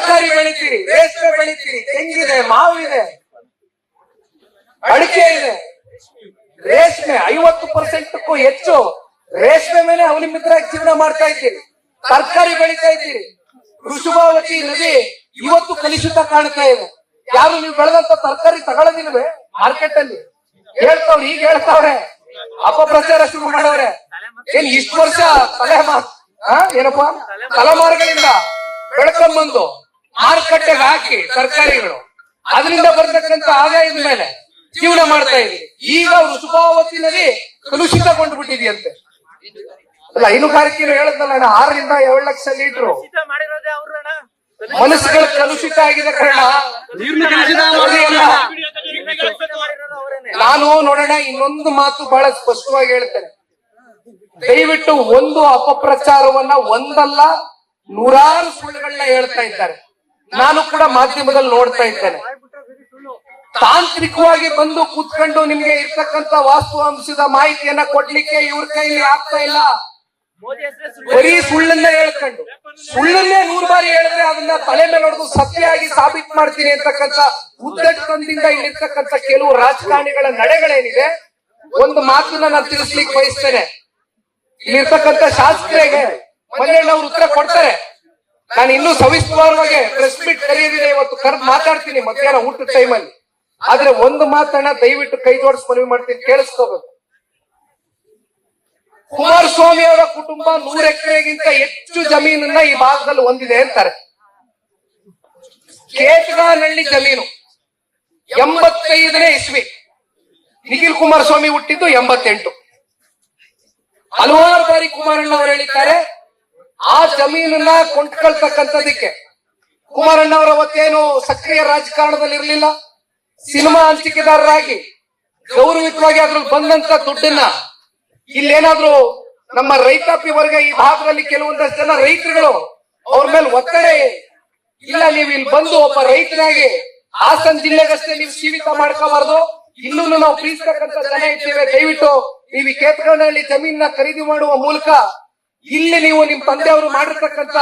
ತರಕಾರಿ ಬೆಳಿತೀರಿ, ರೇಷ್ಮೆ ಬೆಳಿತೀರಿ, ತೆಂಗಿದೆ, ಮಾವಿದೆ, ಅಡಿಕೆ ಇದೆ. ರೇಷ್ಮೆ 50% ಹೆಚ್ಚು ರೇಷ್ಮೆ ಮೇಲೆ ಅವಲಂಬಿತರಾಗಿ ಜೀವನ ಮಾಡ್ತಾ ಇದ್ದೀರಿ. ತರಕಾರಿ ಬೆಳಿತಾ ಇದ್ದೀರಿ. ವೃಷಭಾವತಿ ನದಿ ಇವತ್ತು ಕಲುಷಿತ ಕಾಣ್ತಾ ಇದೆ. ಯಾರು ನೀವು ಬೆಳೆದಂತ ತರಕಾರಿ ತಗೊಳ್ಳೋದಿಲ್ವೇ ಮಾರ್ಕೆಟ್ ಅಲ್ಲಿ? ಹೇಳ್ತಾವ್ರಿ, ಈಗ ಹೇಳ್ತಾವ್ರೆ, ಅಪಪ್ರಚಾರ ಶುರು ಮಾಡವ್ರೆ. ಏನ್ ಇಷ್ಟು ವರ್ಷ ಏನಪ್ಪಾ ತಲೆಮಾರುಗಳಿಂದ ಬೆಳ್ಕೊಂಡ್ಬಂದು ಮಾರುಕಟ್ಟೆಗೆ ಹಾಕಿ ತರಕಾರಿಗಳು, ಅದರಿಂದ ಬರ್ತಕ್ಕಂಥ ಆದಾಯದ ಮೇಲೆ ಜೀವನ ಮಾಡ್ತಾ ಇದ್ವಿ. ಈಗ ವೃಷಭಾವತಿ ನದಿ ಕಲುಷಿತಗೊಂಡು ಬಿಟ್ಟಿದೆಯಂತೆ. ಅಲ್ಲ, ಹೈನುಗಾರಿಕೆಯನ್ನು ಹೇಳದ್ನಲ್ಲ, 6 ರಿಂದ 7 ಲಕ್ಷ ಲೀಟರ್ ಮನಸ್ಸುಗಳು ಕಲುಷಿತ ಆಗಿದೆ ಕಾರಣ. ನಾನು ನೋಡೋಣ, ಇನ್ನೊಂದು ಮಾತು ಬಹಳ ಸ್ಪಷ್ಟವಾಗಿ ಹೇಳ್ತೇನೆ. ದಯವಿಟ್ಟು ಒಂದು ಅಪಪ್ರಚಾರವನ್ನ ಒಂದಲ್ಲ 100 ಸುಳ್ಳುಗಳನ್ನ ಹೇಳ್ತಾ ಇದ್ದಾರೆ. ನಾನು ಕೂಡ ಮಾಧ್ಯಮದಲ್ಲಿ ನೋಡ್ತಾ ಇದ್ದೇನೆ. ತಾಂತ್ರಿಕವಾಗಿ ಬಂದು ಕೂತ್ಕೊಂಡು ನಿಮ್ಗೆ ಇರ್ತಕ್ಕಂಥ ವಾಸ್ತವಾಂಶದ ಮಾಹಿತಿಯನ್ನ ಕೊಡ್ಲಿಕ್ಕೆ ಇವ್ರ ಕೈಲಿ ಆಗ್ತಾ ಇಲ್ಲ. ಬರೀ ಸುಳ್ಳನ್ನೇ ಹೇಳ್ಕೊಂಡು, ಸುಳ್ಳನ್ನೇ 100 ಬಾರಿ ಹೇಳಿದ್ರೆ ಅದನ್ನ ತಲೆ ಮೇಲೆ ಹೊಡೆದು ಸತ್ಯವಾಗಿ ಸಾಬೀತು ಮಾಡ್ತೀನಿ ಅಂತಕ್ಕಂಥ ಉದ್ದಟದಿಂದ ಇಲ್ಲಿರ್ತಕ್ಕಂಥ ಕೆಲವು ರಾಜಕಾರಣಿಗಳ ನಡೆಗಳೇನಿದೆ, ಒಂದು ಮಾತನ್ನ ನಾನು ತಿಳಿಸ್ಲಿಕ್ಕೆ ಬಯಸ್ತೇನೆ. ಇಲ್ಲಿರ್ತಕ್ಕಂಥ ಶಾಸಕರಿಗೆ ಮಂಜಣ್ಣವ್ರು ಉತ್ತರ ಕೊಡ್ತಾರೆ. ನಾನು ಇನ್ನೂ ಸವಿಸ್ತಾರವಾಗಿ ಪ್ರೆಸ್ ಮೀಟ್ ಕರೆಯೋದಿದೆ, ಇವತ್ತು ಕರೆದು ಮಾತಾಡ್ತೀನಿ ಮಧ್ಯಾಹ್ನ ಊಟದ ಟೈಮಲ್ಲಿ. ಆದ್ರೆ ಒಂದು ಮಾತನ್ನ ದಯವಿಟ್ಟು ಕೈ ಜೋಡಿಸಿ ಮನವಿ ಮಾಡ್ತೀನಿ, ಕೇಳಿಸ್ಕೋಬೇಕು. ಕುಮಾರಸ್ವಾಮಿ ಅವರ ಕುಟುಂಬ 100 ಎಕರೆಗಿಂತ ಹೆಚ್ಚು ಜಮೀನನ್ನ ಈ ಭಾಗದಲ್ಲಿ ಹೊಂದಿದೆ ಅಂತಾರೆ. ಕೇತಗಾನಹಳ್ಳಿ ಜಮೀನು 85ನೇ ಇಸ್ವಿ, ನಿಖಿಲ್ ಕುಮಾರಸ್ವಾಮಿ ಹುಟ್ಟಿದ್ದು 88. ಹಲವಾರು ಬಾರಿ ಕುಮಾರಣ್ಣ ಅವರು ಹೇಳಿದ್ದಾರೆ ಆ ಜಮೀನನ್ನ ಕೊಂಡ್ಕೊಳ್ತಕ್ಕಂಥದಕ್ಕೆ. ಕುಮಾರಣ್ಣ ಅವರ ಅವತ್ತೇನು ಸಕ್ರಿಯ ರಾಜಕಾರಣದಲ್ಲಿ ಇರಲಿಲ್ಲ, ಸಿನಿಮಾ ಹಂಚಿಕೆದಾರರಾಗಿ ಗೌರವಿತವಾಗಿ ಅದ್ರಲ್ಲಿ ಬಂದಂತ ದುಡ್ಡನ್ನ ಇಲ್ಲೇನಾದ್ರೂ ನಮ್ಮ ರೈತಾಪಿ ವರ್ಗ ಈ ಭಾಗದಲ್ಲಿ ಕೆಲವೊಂದಷ್ಟು ಜನ ರೈತರುಗಳು ಅವ್ರ ಮೇಲೆ ಒತ್ತಡ ಇಲ್ಲ, ನೀವು ಇಲ್ಲಿ ಬಂದು ಒಬ್ಬ ರೈತನಾಗಿ ಹಾಸನ ಜಿಲ್ಲೆಗಷ್ಟೇ ನೀವು ಸೀಮಿತ ಮಾಡ್ಕೋಬಾರ್ದು, ಇನ್ನೂ ನಾವು ಪ್ರೀತಿಸ್ತಕ್ಕಂಥ ಜನ ಇದ್ದೇವೆ, ದಯವಿಟ್ಟು ನೀವು ಈ ಕೇತಗಾನಹಳ್ಳಿ ಜಮೀನ ಖರೀದಿ ಮಾಡುವ ಮೂಲಕ ಇಲ್ಲಿ ನೀವು ನಿಮ್ ತಂದೆಯವರು ಮಾಡಿರ್ತಕ್ಕಂಥ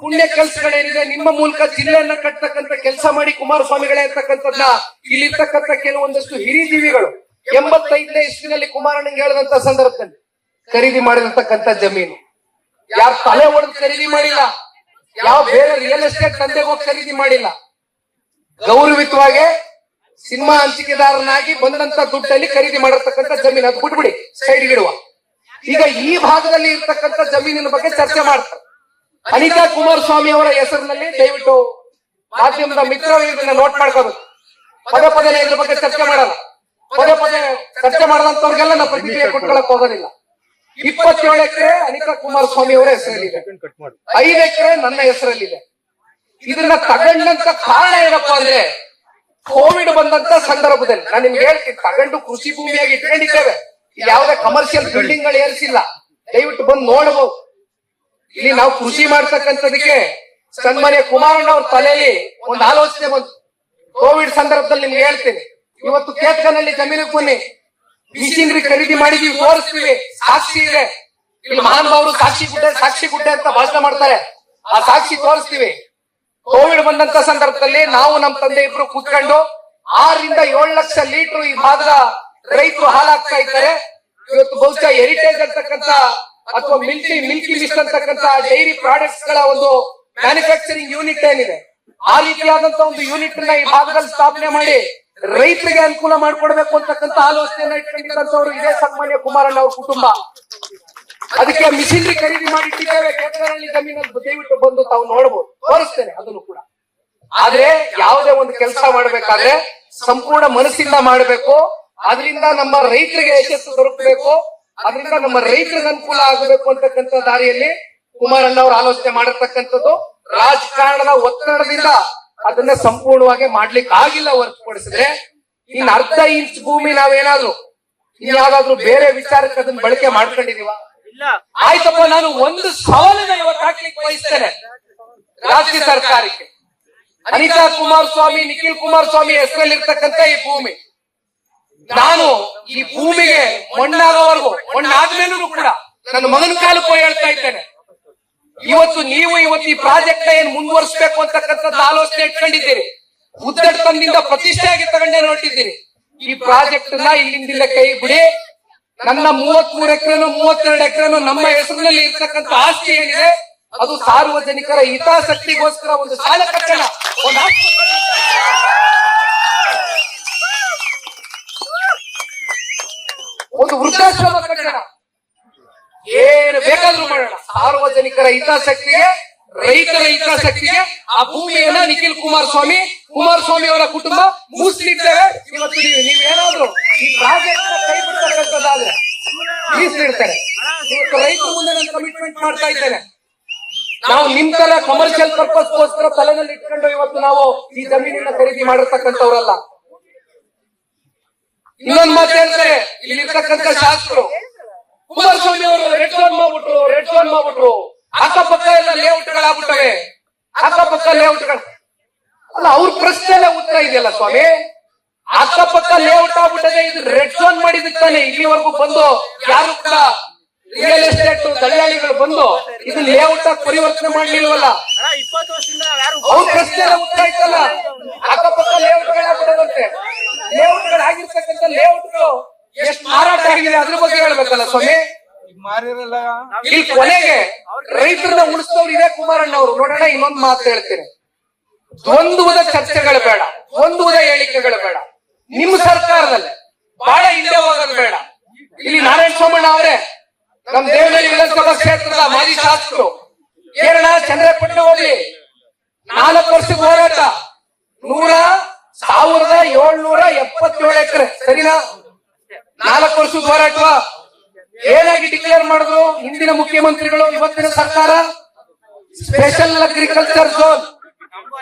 ಪುಣ್ಯ ಕೆಲಸಗಳೇನಿದೆ ನಿಮ್ಮ ಮೂಲಕ ಜಿಲ್ಲೆಯನ್ನ ಕಟ್ಟತಕ್ಕಂಥ ಕೆಲಸ ಮಾಡಿ ಕುಮಾರಸ್ವಾಮಿಗಳೇ ಅಂತಕ್ಕಂಥದ್ನ ಇಲ್ಲಿರ್ತಕ್ಕಂಥ ಕೆಲವೊಂದಷ್ಟು ಹಿರಿಜೀವಿಗಳು 85ನೇ ಇಸ್ವಿನಲ್ಲಿ ಕುಮಾರಣ್ಣಂಗೆ ಹೇಳಿದಂತ ಸಂದರ್ಭದಲ್ಲಿ ಖರೀದಿ ಮಾಡಿರ್ತಕ್ಕಂಥ ಜಮೀನು ಯಾರು ತಲೆ ಹೊಡೆದು ಖರೀದಿ ಮಾಡಿಲ್ಲ, ಯಾವ ಬೇರೆ ರಿಯಲ್ ಎಸ್ಟೇಟ್ ತಂದೆಗೆ ಹೋಗಿ ಖರೀದಿ ಮಾಡಿಲ್ಲ. ಗೌರವಿತವಾಗಿ ಸಿನಿಮಾ ಹಂಚಿಕೆದಾರನಾಗಿ ಬಂದಂತ ದುಡ್ಡಲ್ಲಿ ಖರೀದಿ ಮಾಡಿರ್ತಕ್ಕಂಥ ಜಮೀನು. ಅದು ಬಿಟ್ಬಿಡಿ, ಸೈಡ್ ಇಡುವ. ಈಗ ಈ ಭಾಗದಲ್ಲಿ ಇರ್ತಕ್ಕಂಥ ಜಮೀನಿನ ಬಗ್ಗೆ ಚರ್ಚೆ ಮಾಡ್ತಾರೆ. ಅನಿತಾ ಕುಮಾರಸ್ವಾಮಿ ಅವರ ಹೆಸರಿನಲ್ಲಿ ದಯವಿಟ್ಟು ಮಾಧ್ಯಮದ ಮಿತ್ರರು ಇದನ್ನ ನೋಟ್ ಮಾಡ್ಕೋಬೇಕು. ಪದೇ ಪದೇ ಇದ್ರ ಬಗ್ಗೆ ಚರ್ಚೆ ಮಾಡಲ್ಲ. ಪದೇ ಪದೇ ಚರ್ಚೆ ಮಾಡದಂತವ್ರಿಗೆಲ್ಲ ನಾವು ಪ್ರತಿಕ್ರಿಯೆ ಕೊಟ್ಕೊಳಕ್ ಹೋಗೋದಿಲ್ಲ. 27 ಎಕರೆ ಅನಿತಾ ಕುಮಾರಸ್ವಾಮಿ ಅವರ ಹೆಸರಲ್ಲಿದೆ, 5 ಎಕರೆ ನನ್ನ ಹೆಸರಲ್ಲಿದೆ. ಇದನ್ನ ತಗೊಂಡಂತ ಕಾರಣ ಏನಪ್ಪಾ ಅಂದ್ರೆ, ಕೋವಿಡ್ ಬಂದಂತ ಸಂದರ್ಭದಲ್ಲಿ ನಾನು ನಿಮ್ಗೆ ಹೇಳ್ತೀನಿ, ತಗೊಂಡು ಕೃಷಿ ಭೂಮಿಯಾಗಿ ಇಟ್ಕೊಂಡಿದ್ದೇವೆ, ಯಾವುದೇ ಕಮರ್ಷಿಯಲ್ ಬಿಲ್ಡಿಂಗ್ ಗಳು ಏರಿಸಿಲ್ಲ. ದಯವಿಟ್ಟು ಬಂದು ನೋಡಬಹುದು. ಇಲ್ಲಿ ನಾವು ಕೃಷಿ ಮಾಡ್ತಕ್ಕಂಥದಕ್ಕೆ ಸನ್ಮಾನ್ಯ ಕುಮಾರಣ್ಣ ಅವ್ರ ತಲೆಯಲ್ಲಿ ಒಂದು ಆಲೋಚನೆ ಬಂತು. ಕೋವಿಡ್ ಸಂದರ್ಭದಲ್ಲಿ ನಿಮ್ಗೆ ಹೇಳ್ತೀನಿ, ಇವತ್ತು ಕೇತಗಾನಹಳ್ಳಿ ಜಮೀನಿಗೆ ಬನ್ನಿ, ಮಿಷಿನರಿ ಖರೀದಿ ಮಾಡಿದೀವಿ, ತೋರಿಸ್ತೀವಿ, ಸಾಕ್ಷಿ ಇದೆ. ಇಲ್ಲಿ ಮಹಾನುಭಾವರು ಸಾಕ್ಷಿ ಗುಡ್ಡೆ ಅಂತ ಭಾಷಣ ಮಾಡ್ತಾರೆ, ಆ ಸಾಕ್ಷಿ ತೋರಿಸ್ತೀವಿ. ಕೋವಿಡ್ ಬಂದಂತ ಸಂದರ್ಭದಲ್ಲಿ ನಾವು ನಮ್ಮ ತಂದೆ ಇಬ್ರು ಕೂತ್ಕೊಂಡು 6 ರಿಂದ 7 ಲಕ್ಷ ಲೀಟರ್ ಈ ಭಾಗದ ರೈತರು ಹಾಲಾಗ್ತಾ ಇದ್ದಾರೆ. ಇವತ್ತು ಬಹುಶಃ ಹೆರಿಟೇಜ್ ಅಂತಕ್ಕಂಥ ಅಥವಾ ಮಿಲ್ಕಿ ಮಿಸ್ಟ್ ಅಂತಕ್ಕಂಥ ಡೈರಿ ಪ್ರಾಡಕ್ಟ್ಸ್ ಗಳ ಒಂದು ಮ್ಯಾನುಫ್ಯಾಕ್ಚರಿಂಗ್ ಯೂನಿಟ್ ಏನಿದೆ, ಆ ರೀತಿಯಾದಂತಹ ಒಂದು ಯೂನಿಟ್ ನ ಈ ಭಾಗದಲ್ಲಿ ಸ್ಥಾಪನೆ ಮಾಡಿ ರೈತರಿಗೆ ಅನುಕೂಲ ಮಾಡಿಕೊಡ್ಬೇಕು ಅಂತಕ್ಕಂಥ ಆಲೋಚನೆಯನ್ನ ಇಟ್ಕೊಂಡಿದ್ದಂತವ್ರು ಇದೇ ಸನ್ಮಾನ್ಯ ಕುಮಾರಣ್ಣ ಅವ್ರ ಕುಟುಂಬ. ಅದಕ್ಕೆ ಮಿಷಿನರಿ ಖರೀದಿ ಮಾಡಿಟ್ಟಿದ್ದೇವೆ ಕೇತಗಾನಹಳ್ಳಿ ಜಮೀನಲ್ಲಿ, ದಯವಿಟ್ಟು ಬಂದು ತಾವು ನೋಡಬಹುದು, ತೋರಿಸ್ತೇನೆ ಅದನ್ನು ಕೂಡ. ಆದ್ರೆ ಯಾವುದೇ ಒಂದು ಕೆಲಸ ಮಾಡ್ಬೇಕಾದ್ರೆ ಸಂಪೂರ್ಣ ಮನಸ್ಸಿಂದ ಮಾಡಬೇಕು. ಅದರಿಂದ ನಮ್ಮ ರೈತರಿಗೆ ಯಶಸ್ಸು ದೊರಕಬೇಕು, ಅದರಿಂದ ನಮ್ಮ ರೈತರಿಗೆ ಅನುಕೂಲ ಆಗಬೇಕು ಅಂತಕ್ಕಂಥ ದಾರಿಯಲ್ಲಿ ಕುಮಾರಣ್ಣ ಅವರು ಆಲೋಚನೆ ಮಾಡಿರ್ತಕ್ಕಂಥದ್ದು. ರಾಜಕಾರಣದ ಒತ್ತಡದಿಂದ ಅದನ್ನ ಸಂಪೂರ್ಣವಾಗಿ ಮಾಡ್ಲಿಕ್ಕೆ ಆಗಿಲ್ಲ ಹೊರತುಪಡಿಸಿದ್ರೆ, ಇನ್ನು ಅರ್ಧ ಇಂಚ್ ಭೂಮಿ ನಾವೇನಾದ್ರೂ ಇನ್ಯಾವುದಾದ್ರೂ ಬೇರೆ ವಿಚಾರಕ್ಕೆ ಅದನ್ನ ಬಳಕೆ ಮಾಡ್ಕೊಂಡಿದೀವ? ಆಯ್ತಪ್ಪ, ನಾನು ಒಂದು ಸವಾಲನ್ನ ಇವತ್ತು ಹಾಕ್ಲಿಕ್ಕೆ ಬಯಸ್ತೇನೆ ರಾಜ್ಯ ಸರ್ಕಾರಕ್ಕೆ. ಅನಿತಾ ಕುಮಾರಸ್ವಾಮಿ, ನಿಖಿಲ್ ಕುಮಾರಸ್ವಾಮಿ ಹೆಸರಲ್ಲಿರ್ತಕ್ಕಂಥ ಈ ಭೂಮಿ, ನಾನು ಈ ಭೂಮಿಗೆ ಮಣ್ಣಾಗೋವರೆಗೂ, ಮಣ್ಣಾದ್ಮೇಲೂ ಕೂಡ ನನ್ನ ಮಗನ ಕಾಲಕ್ಕೂ ಹೇಳ್ತಾ ಇದ್ದೇನೆ, ಇವತ್ತು ನೀವು ಈ ಪ್ರಾಜೆಕ್ಟ್ ಏನ್ ಮುಂದುವರಿಸಬೇಕು ಅಂತಕ್ಕಂಥದ್ದು ಆಲೋಚನೆ ಇಟ್ಕೊಂಡಿದ್ದೀರಿ. ಉದ್ದಟತನದಿಂದ ಪ್ರತಿಷ್ಠೆಯಾಗಿ ತಗೊಂಡೇ ಹೊರಟಿದ್ದೀರಿ. ಈ ಪ್ರಾಜೆಕ್ಟ್ ನ ಇಲ್ಲಿಂದ ಕೈ ಬಿಡಿ. ನನ್ನ 33 ಎಕರೆನು 32 ಎಕರೆನು ನಮ್ಮ ಹೆಸರಿನಲ್ಲಿ ಇರ್ತಕ್ಕಂಥ ಆಸ್ತಿ ಏನಿದೆ ಅದು ಸಾರ್ವಜನಿಕರ ಹಿತಾಸಕ್ತಿಗೋಸ್ಕರ ಒಂದು ಶಾಲೆ ಕಟ್ಟಡ, ಒಂದು ಆಸ್ಪತ್ರೆ, ಒಂದು ವೃದ್ಧಾಶ್ರಮ ಕಟ್ಟಡ, ಏನು ಬೇಕಾದ್ರೂ ಮಾಡೋಣ. ಸಾರ್ವಜನಿಕರ ಹಿತಾಸಕ್ತಿಗೆ, ರೈತರ ಹಿತಾಸಕ್ತಿಗೆ ಆ ಭೂಮಿಯನ್ನ ನಿಖಿಲ್ ಕುಮಾರಸ್ವಾಮಿ ಅವರ ಕುಟುಂಬ ಮೀಸಲಿಡ್ತೇವೆ. ಇವತ್ತು ನೀವೇನಾದ್ರು ಈ ಪ್ರಾಜೆಕ್ಟ್ ಕೈ ಬಿಡ್ತಕ್ಕಂಥದ್ದಾದ್ರೆ ಮೀಸಲಿಡ್ತಾರೆ. ಇವತ್ತು ರೈತರ ಮುಂದೆ ನಾನು ಕಮಿಟ್ಮೆಂಟ್ ಮಾಡ್ತಾ ಇದ್ದೇನೆ. ನಾವು ನಿಮ್ ತರ ಕಮರ್ಷಿಯಲ್ ಪರ್ಪಸ್ಗೋಸ್ಕರ ತಲೆನಲ್ಲಿ ಇಟ್ಕೊಂಡು ಇವತ್ತು ನಾವು ಈ ಜಮೀನನ್ನ ಖರೀದಿ ಮಾಡಿರ್ತಕ್ಕಂಥವ್ರಲ್ಲ. ಇನ್ನೊಂದು ಮಾತು ಹೇಳ್ತಾರೆ ಇಲ್ಲಿರ್ತಕ್ಕಂಥ ಶಾಸಕರು, ಕುಮಾರಸ್ವಾಮಿ ಅವರು ರೆಡ್ ಝೋನ್ ಮಾಡ್ಬಿಟ್ರು, ಅಕ್ಕಪಕ್ಕ ಎಲ್ಲ ಲೇಔಟ್ಗಳಾಗ್ಬಿಟ್ಟವೆ, ಅಕ್ಕಪಕ್ಕ ಲೇಔಟ್ಗಳು ಅಲ್ಲ. ಅವ್ರ ಪ್ರಶ್ನೆಲ್ಲ ಉತ್ತರ ಇದೆಯಲ್ಲ ಸ್ವಾಮಿ, ಅಕ್ಕಪಕ್ಕ ಲೇಔಟ್ ಆಗ್ಬಿಟ್ಟದೆ, ಇದು ರೆಡ್ ಝೋನ್ ಮಾಡಿದ್ದಾನೆ. ಇಲ್ಲಿವರೆಗೂ ಬಂದು ಯಾರು ಕೂಡ ರಿಯಲ್ ಎಸ್ಟೇಟ್ ದಳ್ಳಾಳಿಗಳು ಬಂದು ಇದು ಲೇಔಟ್ ಆಗಿ ಪರಿವರ್ತನೆ ಮಾಡ್ಲಿಲ್ವಲ್ಲ. ಅವ್ರ ಪ್ರಶ್ನೆ ಎಲ್ಲ ಉತ್ತರ ಇತ್ತಲ್ಲ, ಅಕ್ಕಪಕ್ಕ ಲೇಔಟ್ಗಳಾಗ್ಬಿಟ್ಟದಂತೆ. ಲೇಔಟ್ಗಳಾಗಿರ್ತಕ್ಕಂಥ ಲೇಔಟ್ಗಳು ಎಷ್ಟು ಮಾರಾಟ ಆಗಿದೆ ಅದ್ರ ಬಗ್ಗೆ ಹೇಳ್ಬೇಕಲ್ಲ ಸ್ವಾಮಿ. ಇಲ್ಲಿ ಕೊನೆಗೆ ರೈತರನ್ನ ಉಳಿಸಿದವ್ರು ಇದೇ ಕುಮಾರಣ್ಣ ಅವರು. ನೋಡೋಣ, ಇನ್ನೊಂದು ಮಾತು ಹೇಳ್ತೇನೆ, ದ್ವಂದ್ವದ ಚರ್ಚೆಗಳು ಬೇಡ, ದ್ವಂದ್ವದ ಹೇಳಿಕೆಗಳು ಬೇಡ. ನಿಮ್ಮ ಸರ್ಕಾರದಲ್ಲೇ ಬಹಳ ಹಿಂದೆ ಹೋಗೋದು ಬೇಡ. ಇಲ್ಲಿ ನಾರಾಯಣ ಸೋಮಣ್ಣ ಅವರೇ ನಮ್ ದೇವನಹಳ್ಳಿ ವಿಧಾನಸಭಾ ಕ್ಷೇತ್ರದ ಮಾಜಿ ಶಾಸಕರು, ಕೇರಳ ಚಂದ್ರಪಟ್ಟಣ ಹೋಗ್ಲಿ 4 ವರ್ಷದ ಹೋರಾಟ, 1777 ಎಕರೆ, ಸರಿನಾ? 4 ವರ್ಷದ ಹೋರಾಟ ಏನಾಗಿ ಡಿಕ್ಲೇರ್ ಮಾಡಿದ್ರು ಹಿಂದಿನ ಮುಖ್ಯಮಂತ್ರಿಗಳು, ಇವತ್ತಿನ ಸರ್ಕಾರ? ಸ್ಪೆಷಲ್ ಅಗ್ರಿಕಲ್ಚರ್ ಝೋನ್,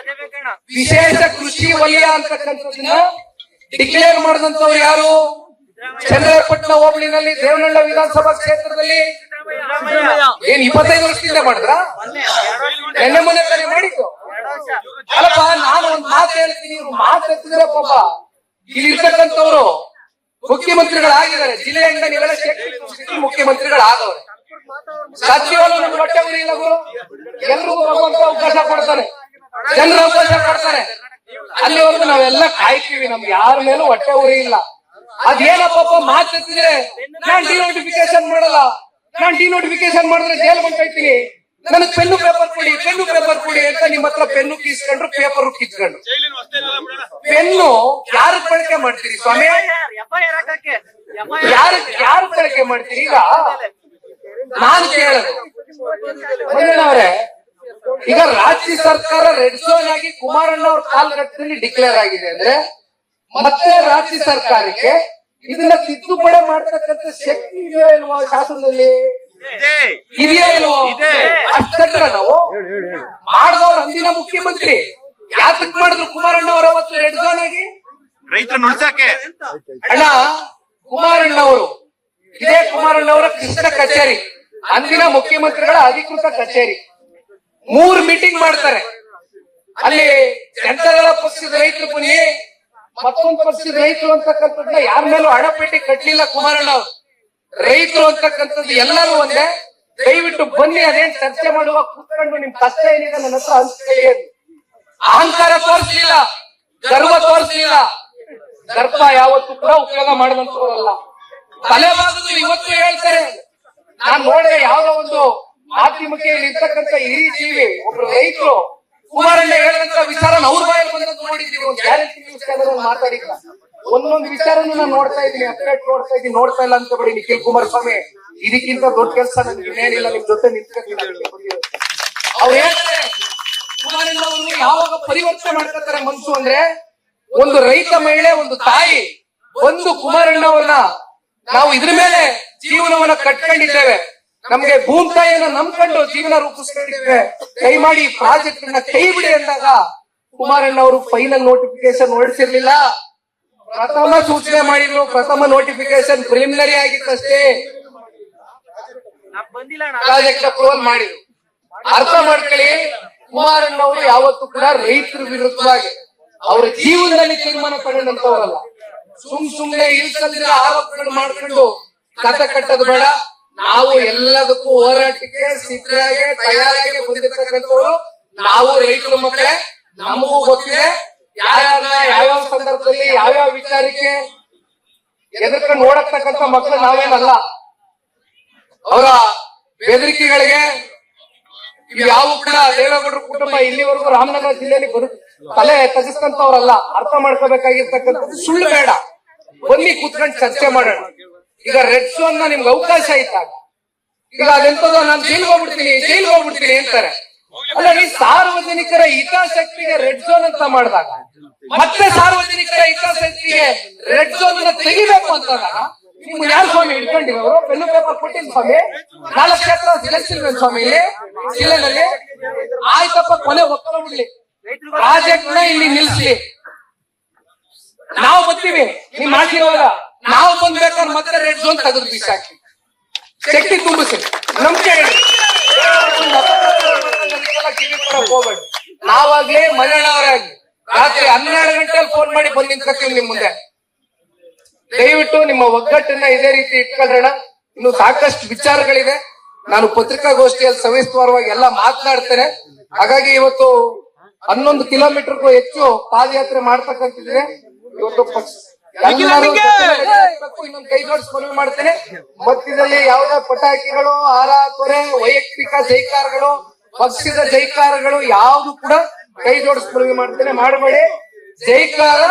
ವಿಶೇಷ ಕೃಷಿ ವಲಯ ಅಂತಕ್ಕಂಥದ್ದನ್ನ ಡಿಕ್ಲೇರ್ ಮಾಡಿದಂತವ್ರು ಯಾರು? ಚಂದ್ರಪಟ್ಟಣ ಹೋಬಳಿನಲ್ಲಿ ದೇವನಹಳ್ಳಿ ವಿಧಾನಸಭಾ ಕ್ಷೇತ್ರದಲ್ಲಿ ಏನ್ 25 ವರ್ಷದಿಂದ ಮಾಡಿದ್ರ? ಎಣ್ಣೆ ಮನೆ ತಾನೇ ಮಾಡಿದ್ದು ಅಲ್ಲಪ್ಪ. ನಾನು ಒಂದ್ ಮಾತು ಹೇಳ್ತೀನಿ, ಇವ್ರು ಮಾತು ಎತ್ತಿದ್ರೆ ಪಾಪ ಇಲ್ಲಿ ಇರ್ತಕ್ಕಂಥವ್ರು ಮುಖ್ಯಮಂತ್ರಿಗಳಾಗಿದ್ದಾರೆ, ಜಿಲ್ಲೆಯಿಂದ ನೀವೆಲ್ಲ ಮುಖ್ಯಮಂತ್ರಿಗಳಾದವ್ರೆ. ಸತ್ಯವಾದ ನಮ್ಗೆ ಹೊಟ್ಟೆ ಉರಿ ಇಲ್ಲ ಗುರು, ಎಲ್ರಿಗೂ ಭಗವಂತ ಅವಕಾಶ ಕೊಡ್ತಾನೆ, ಜನರ ಅವಕಾಶ ಕೊಡ್ತಾನೆ. ಅಲ್ಲಿವರೆಗೂ ನಾವೆಲ್ಲ ಕಾಯ್ತೀವಿ, ನಮ್ಗೆ ಯಾರ ಮೇಲೂ ಹೊಟ್ಟೆ ಉರಿ ಇಲ್ಲ. ಅದೇನಪ್ಪ ಮಾತು ಎತ್ತಿದ್ರೆ ನಾನ್ ಡಿನೋಟಿಫಿಕೇಶನ್ ಮಾಡಲ್ಲ, ನಾನ್ ಡಿನೋಟಿಫಿಕೇಶನ್ ಮಾಡಿದ್ರೆ ಜೈಲ್ ಬಂದ್ಕೊಳ್ತೀನಿ, ನನಗ್ ಪೆನ್ನು ಪೇಪರ್ ಕೊಡಿ ಅಂತ ನಿಮ್ಮ ಹತ್ರ ಪೆನ್ನು ಕೀಸ್ಕೊಂಡ್ರು, ಪೇಪರ್ ಕಿತ್ಕೊಂಡ್ರು. ಪೆನ್ನು ಯಾರು ಬಳಕೆ ಮಾಡ್ತೀರಿ ಸ್ವಾಮಿ? ಯಾರು ಬಳಕೆ ಮಾಡ್ತೀರಿ? ಈಗ ನಾನು ಕೇಳೋದು ಮಂಜಣ್ಣವ್ರೆ, ಈಗ ರಾಜ್ಯ ಸರ್ಕಾರ ರೆಡ್ ಝೋನ್ ಆಗಿ ಕುಮಾರಣ್ಣ ಅವ್ರ ಕಾಲಘಟ್ಟದಲ್ಲಿ ಡಿಕ್ಲೇರ್ ಆಗಿದೆ ಅಂದ್ರೆ ಮತ್ತೆ ರಾಜ್ಯ ಸರ್ಕಾರಕ್ಕೆ ಇದನ್ನ ತಿದ್ದುಪಡಿ ಮಾಡ್ತಕ್ಕಂಥ ಶಕ್ತಿ ಇದೆಯೋ ಇಲ್ವೋ ಶಾಸನದಲ್ಲಿ? ಇದೆಯಾ ಇಲ್ವೋ? ಅಷ್ಟರ ನಾವು ಮಾಡಿದವ್ರು ಅಂದಿನ ಮುಖ್ಯಮಂತ್ರಿ ಯಾತಕ್ ಮಾಡಿದ್ರು ಕುಮಾರಣ್ಣ ಅವರ ಅವತ್ತು ರೆಡ್ ಝೋನ್ ಆಗಿ? ರೈತರು ನುಡ್ಸಕ್ಕೆ ಅಣ್ಣ, ಕುಮಾರಣ್ಣವರು ಇದೇ ಕುಮಾರಣ್ಣವರ ಕೃಷ್ಣ ಕಚೇರಿ, ಅಂದಿನ ಮುಖ್ಯಮಂತ್ರಿಗಳ ಅಧಿಕೃತ ಕಚೇರಿ. 3 ಮೀಟಿಂಗ್ ಮಾಡ್ತಾರೆ ಅಲ್ಲಿ. ಜನತಾದಳ ಪಕ್ಷದ ರೈತರು ಬನ್ನಿ, ಮತ್ತೊಂದು ಪಕ್ಷದ ರೈತರು ಅಂತಕ್ಕಂಥದ್ದನ್ನ ಯಾರ ಮೇಲೂ ಹಣಪೇಟಿ ಕಟ್ಲಿಲ್ಲ ಕುಮಾರಣ್ಣ ಅವರು. ರೈತರು ಅಂತಕ್ಕಂಥದ್ದು ಎಲ್ಲರೂ ಒಂದೇ, ದಯವಿಟ್ಟು ಬನ್ನಿ, ಅದೇನ್ ಚರ್ಚೆ ಮಾಡುವ, ಕೂತ್ಕೊಂಡು ನಿಮ್ ಕಷ್ಟ ಏನಿದೆ ನನ್ನ ಹತ್ರ ಹಂಚ್ಕೊಳ್ಳಿ. ಅಹಂಕಾರ ತೋರಿಸಲಿಲ್ಲ, ಗರ್ವ ತೋರಿಸಲಿಲ್ಲ. ಗರ್ಭ ಯಾವತ್ತೂ ಕೂಡ ಉಪಯೋಗ ಮಾಡುವಂತವರಲ್ಲ. ತಲೆಬಾಗದು ಇವತ್ತು ಹೇಳ್ತಾರೆ. ನಾನ್ ನೋಡಿದೆ ಯಾವ್ದೋ ಒಂದು ಮಾಧ್ಯಮಕ್ಕೆ ಇಲ್ಲಿ ಇರ್ತಕ್ಕಂಥ ಹಿರಿ ಜೀವಿ ಒಬ್ರು ರೈತರು ಕುಮಾರಣ್ಣ ಹೇಳಿದಂತ ವಿಚಾರನ ಅವ್ರ ಬಾಯಲ್ಲಿ ಬಂದದ್ದು ನೋಡಿದ್ದೀವಿ. ಒಂದು ಗ್ಯಾರಂಟಿ ನ್ಯೂಸ್ ಚಾನಲ್ ಮಾತಾಡಿಲ್ಲ. ಒಂದೊಂದು ವಿಚಾರನೂ ನಾನು ನೋಡ್ತಾ ಇದ್ದೀನಿ, ಅಪ್ಡೇಟ್ ನೋಡ್ತಾ ಇಲ್ಲ ಅಂತ ಬಿಡಿ. ನಿಖಿಲ್ ಕುಮಾರಸ್ವಾಮಿ ಇದಕ್ಕಿಂತ ದೊಡ್ಡ ಕೆಲಸ ನನ್ಗೆ ಇನ್ನೇನಿಲ್ಲ, ನಿಮ್ ಜೊತೆ ನಿಂತ್ಕೊಂಡು ಅವ್ರು ಹೇಳ್ತಾರೆ ಕುಮಾರಣ್ಣ ಅವರು ಯಾವಾಗ ಪರಿವರ್ತನೆ ಮಾಡ್ಕೊತಾರೆ ಮನ್ಸು ಅಂದ್ರೆ, ಒಂದು ರೈತ ಮಹಿಳೆ, ಒಂದು ತಾಯಿ ಒಂದು ಕುಮಾರಣ್ಣ ಅವ್ರನ್ನ ನಾವು ಇದ್ರ ಮೇಲೆ ಜೀವನವನ್ನ ಕಟ್ಕೊಂಡಿದ್ದೇವೆ, ನಮ್ಗೆ ಭೂಮಿ ತಾಯಿಯನ್ನ ನಂಬ್ಕೊಂಡು ಜೀವನ ರೂಪಿಸ್ಕೊಂಡಿದ್ದೇವೆ, ಕೈ ಮಾಡಿ ಪ್ರಾಜೆಕ್ಟ್ ನ ಕೈ ಬಿಡಿ ಅಂದಾಗ ಕುಮಾರಣ್ಣ ಅವರು ಫೈನಲ್ ನೋಟಿಫಿಕೇಶನ್ ಹೊರಡಿಸಿರ್ಲಿಲ್ಲ. ಪ್ರಥಮ ಸೂಚನೆ ಮಾಡಿದ್ರು, ಪ್ರಥಮ ನೋಟಿಫಿಕೇಶನ್ ಪ್ರಿಲಿಮಿನರಿ ಆಗಿತ್ತಷ್ಟೇ, ಪ್ರಾಜೆಕ್ಟ್ ಅಪ್ರೂವಲ್ ಮಾಡಿದ್ರು. ಅರ್ಥ ಮಾಡ್ಕೊಳ್ಳಿ, ಕುಮಾರಣ್ಣ ಅವರು ಯಾವತ್ತೂ ಕೂಡ ರೈತರ ವಿರುದ್ಧವಾಗಿ ಅವರ ಜೀವನದಲ್ಲಿ ತೀರ್ಮಾನ ತಗೊಂಡಂತವರಲ್ಲ. ಸುಮ್ನೆ ಇಲ್ಸಂದಿರ ಆರೋಪಗಳು ಮಾಡ್ಕೊಂಡು ಕಥ ಕಟ್ಟೋದು ಬೇಡ. ನಾವು ಎಲ್ಲದಕ್ಕೂ ಹೋರಾಟಕ್ಕೆ ಸಿದ್ಧರಾಗಿ ತಯಾರಾಗಿ ಬಂದಿರ್ತಕ್ಕಂಥವ್ರು ನಾವು ರೈತರ ಮಕ್ಕಳೇ. ನಮಗೂ ಗೊತ್ತಿದೆ ಯಾವ್ಯಾವ ಸಂದರ್ಭದಲ್ಲಿ ಯಾವ್ಯಾವ ವಿಚಾರಕ್ಕೆ ಎದುರ್ಕೊಂಡು ಓಡಾಡ್ತಕ್ಕಂಥ ಮಕ್ಕಳು ನಾವೇನಲ್ಲ. ಅವರ ಬೆದರಿಕೆಗಳಿಗೆ ಯಾವ ಕೂಡ ದೇವೇಗೌಡರ ಕುಟುಂಬ ಇಲ್ಲಿವರೆಗೂ ರಾಮನಗರ ಜಿಲ್ಲೆಯಲ್ಲಿ ತಲೆ ತಗ್ಗಿಸ್ತಂತವ್ರಲ್ಲ. ಅರ್ಥ ಮಾಡ್ಕೋಬೇಕಾಗಿರ್ತಕ್ಕಂಥದ್ದು ಸುಳ್ಳು ಬೇಡ. ಬನ್ನಿ ಕೂತ್ಕೊಂಡು ಚರ್ಚೆ ಮಾಡೋಣ. ಈಗ ರೆಡ್ ಝೋನ್ ನಿಮ್ಗೆ ಅವಕಾಶ ಇದ್ದಾಗ ಈಗ ಅದೆಂತದೋ ನಾನು ಜೈಲ್ಗೆ ಹೋಗ್ಬಿಡ್ತೀನಿ ಅಂತಾರೆ. ಅಲ್ಲ, ಈ ಸಾರ್ವಜನಿಕರ ಹಿತಾಸಕ್ತಿಗೆ ರೆಡ್ ಝೋನ್ ಅಂತ ಮಾಡಿದಾಗ ಮತ್ತೆ ಸಾರ್ವಜನಿಕರ ಹಿತಾಸಕ್ತಿಗೆ ರೆಡ್ ಝೋನ್ ತೆಗಿಬೇಕು ಅಂತಂದಾಗ ನಿಮ್ಗೆ ಯಾರು ಸ್ವಾಮಿ ಹಿಡ್ಕೊಂಡಿರೋರು? ಪೆನ್ನು ಪೇಪರ್ ಕೊಟ್ಟಿಲ್ಲ ಸ್ವಾಮಿ, 4 ಕ್ಷೇತ್ರ ಸಿಲೆಕ್ಷನ್ ಸ್ವಾಮಿ ಇಲ್ಲಿ ಜಿಲ್ಲೆನಲ್ಲಿ. ಆಯ್ತಪ್ಪ, ಕೊನೆ ಒಪ್ಕೊಂಡ್ಬಿಡ್ಲಿ, ಪ್ರಾಜೆಕ್ಟ್ ನ ಇಲ್ಲಿ ನಿಲ್ಸ್ಲಿ, ನಾವು ಬರ್ತೀವಿ. ನಿಮ್ ಮಾಡಿರುವಾಗ ನಾವು ಬಂದ್ಬೇಕಾದ್ರೆ ಮತ್ತೆ ರೆಡ್ ಝೋನ್ ತೆಗೆದು ಬೀಸಾಕಿ ಶಕ್ತಿ ತುಂಬಿಸಿ ನಂಬಿಕೆ ಹೇಳಿ. ಹೋಗ್ಬೇಡಿ. ನಾವಾಗ್ಲಿ ಮನೆಯವರಾಗಿ ರಾತ್ರಿ 12 ಗಂಟೆಯಲ್ಲಿ ಫೋನ್ ಮಾಡಿ ಬಂದು ನಿಂತ್ಕೊತೀವಿ ನಿಮ್ ಮುಂದೆ. ದಯವಿಟ್ಟು ನಿಮ್ಮ ಒಗ್ಗಟ್ಟನ್ನ ಇದೇ ರೀತಿ ಇಟ್ಕೊಳ್ಳೋಣ. ಇನ್ನು ಸಾಕಷ್ಟು ವಿಚಾರಗಳಿದೆ. ನಾನು ಪತ್ರಿಕಾಗೋಷ್ಠಿಯಲ್ಲಿ ಸವಿಸ್ತರವಾಗಿ ಎಲ್ಲ ಮಾತನಾಡ್ತೇನೆ. ಹಾಗಾಗಿ ಇವತ್ತು 11 ಕಿಲೋಮೀಟರ್ಗೂ ಹೆಚ್ಚು ಪಾದಯಾತ್ರೆ ಮಾಡ್ತಕ್ಕಂತಿದ್ರೆ ಇವತ್ತು ಇನ್ನೊಂದು ಕೈ ಜೋಡಿಸಿ ಮನವಿ ಮಾಡ್ತೇನೆ. ಮಧ್ಯದಲ್ಲಿ ಯಾವುದೇ ಪಟಾಕಿಗಳು, ಹಾರ ತೊರೆ, ವೈಯಕ್ತಿಕ ಜೈಕಾರಗಳು, ಪಕ್ಷದ ಜೈಕಾರಗಳು ಯಾವುದು ಕೂಡ ಕೈ ಜೋಡಿಸಿ ಮನವಿ ಮಾಡ್ತೇನೆ. ಮಾಡಬೇಡಿ. ಜೈಕಾರ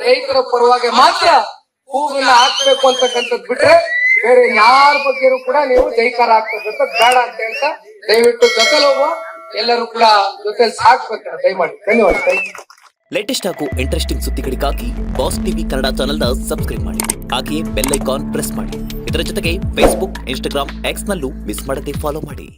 ರೈತರ ಪರವಾಗಿ ಮಾತ್ರ ಹೂವನ್ನ ಹಾಕ್ಬೇಕು ಅಂತಕ್ಕಂಥದ್ದು ಬಿಟ್ರೆ ಬೇರೆ ಯಾರ ಬಗ್ಗೆನೂ ಕೂಡ ನೀವು ಜೈಕಾರ ಹಾಕ್ತಕ್ಕಂಥದ್ದು ಬೇಡ ಅಂತ ಹೇಳ್ತಾ ದಯವಿಟ್ಟು ಜೊತೆಲಿ ಹೋಗುವ ಎಲ್ಲರೂ ಕೂಡ ಜೊತೆಲಿ ಸಾಕ್ಬೇಕು ದಯಮಾಡಿ. ಧನ್ಯವಾದ. ಲೇಟೆಸ್ಟ್ ಹಾಗೂ ಇಂಟ್ರೆಸ್ಟಿಂಗ್ ಸುದ್ದಿಗಳಿಗಾಗಿ ಬಾಸ್ ಟಿವಿ ಕನ್ನಡ ಚಾನೆಲ್ನ ಸಬ್ಸ್ಕ್ರೈಬ್ ಮಾಡಿ. ಹಾಗೆಯೇ ಬೆಲ್ ಐಕಾನ್ ಪ್ರೆಸ್ ಮಾಡಿ. ಇದರ ಜೊತೆಗೆ ಫೇಸ್ಬುಕ್, ಇನ್ಸ್ಟಾಗ್ರಾಮ್, ಎಕ್ಸ್ ನಲ್ಲೂ ಮಿಸ್ ಮಾಡದೆ ಫಾಲೋ ಮಾಡಿ.